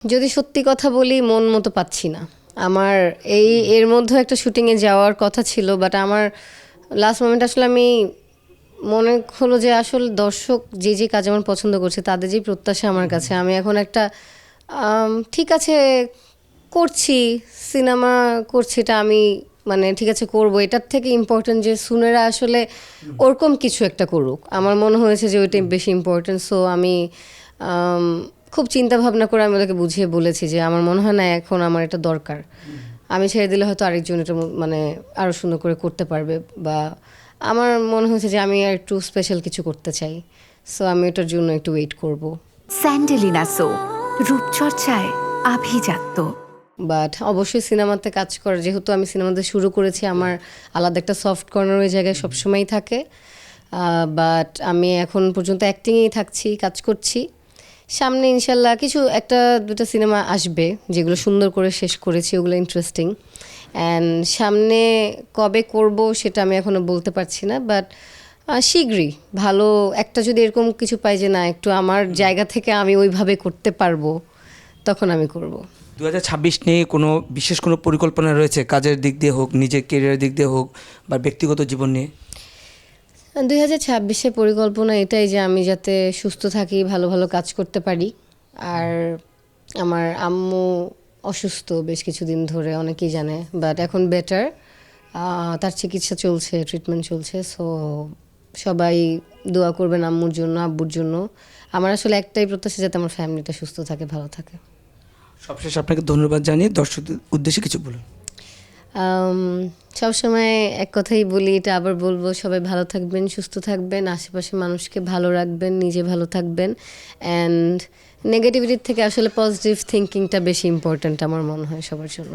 যদি সত্যি কথা বলি মন মতো পাচ্ছি না। আমার এর মধ্যে একটা শুটিংয়ে যাওয়ার কথা ছিল, বাট আমার লাস্ট মোমেন্ট আসলে আমি মনে হলো যে আসলে দর্শক যে কাজ আমার পছন্দ করছে তাদের যে প্রত্যাশা আমার কাছে, আমি এখন একটা ঠিক আছে করছি, সিনেমা করছি, এটা আমি মানে ঠিক আছে করব, এটার থেকে ইম্পর্টেন্ট যে সুনেরা আসলে ওরকম কিছু একটা করুক। আমার মনে হয়েছে যে ওইটাই বেশি ইম্পর্টেন্ট। সো আমি আম, খুব চিন্তা ভাবনা করে আমি ওদেরকে বুঝিয়ে বলেছি যে আমার মনে হয় না এখন আমার এটা দরকার, আমি ছেড়ে দিলে হয়তো আরেকজন এটা মানে আরও সুন্দর করে করতে পারবে, বা আমার মনে হয়েছে যে আমি আর একটু স্পেশাল কিছু করতে চাই। সো আমি এটার জন্য একটু ওয়েট করব। স্যান্ডেলিনা সো, রূপচর্চায় আভিজাত্য। বাট অবশ্যই সিনেমাতে কাজ করার, যেহেতু আমি সিনেমাতে শুরু করেছি, আমার আলাদা একটা সফট কর্নার ওই জায়গায় সবসময়ই থাকে। বাট আমি এখন পর্যন্ত অ্যাক্টিংয়েই থাকছি, কাজ করছি। সামনে ইনশাল্লাহ কিছু একটা দুটো সিনেমা আসবে যেগুলো সুন্দর করে শেষ করেছি, ওগুলো ইন্টারেস্টিং। অ্যান্ড সামনে কবে করব সেটা আমি এখনও বলতে পারছি না, বাট শীঘ্রই ভালো একটা যদি এরকম কিছু পাই যে না একটু আমার জায়গা থেকে আমি ওইভাবে করতে পারবো, তখন আমি করব। 2026 নিয়ে কোনো বিশেষ কোনো পরিকল্পনা রয়েছে, কাজের দিক দিয়ে হোক, নিজের কেরিয়ারের দিক দিয়ে হোক, বা ব্যক্তিগত জীবন নিয়ে? 2026-এ পরিকল্পনা এটাই যে আমি যাতে সুস্থ থাকি, ভালো ভালো কাজ করতে পারি। আর আমার আম্মু অসুস্থ বেশ কিছুদিন ধরে, অনেকেই জানে, বাট এখন বেটার। তার চিকিৎসা চলছে, ট্রিটমেন্ট চলছে। সো সবাই দোয়া করবেন আম্মুর জন্য, আব্বুর জন্য। আমার আসলে একটাই প্রত্যাশা যাতে আমার ফ্যামিলিটা সুস্থ থাকে, ভালো থাকে। সবশেষে আপনাকে ধন্যবাদ জানিয়ে দর্শকদের উদ্দেশ্যে কিছু বলুন। সবসময় এক কথাই বলি, এটা আবার বলবো, সবাই ভালো থাকবেন, সুস্থ থাকবেন, আশেপাশে মানুষকে ভালো রাখবেন, নিজে ভালো থাকবেন। অ্যান্ড নেগেটিভিটির থেকে আসলে পজিটিভ থিঙ্কিংটা বেশি ইম্পর্ট্যান্ট আমার মনে হয় সবার জন্য।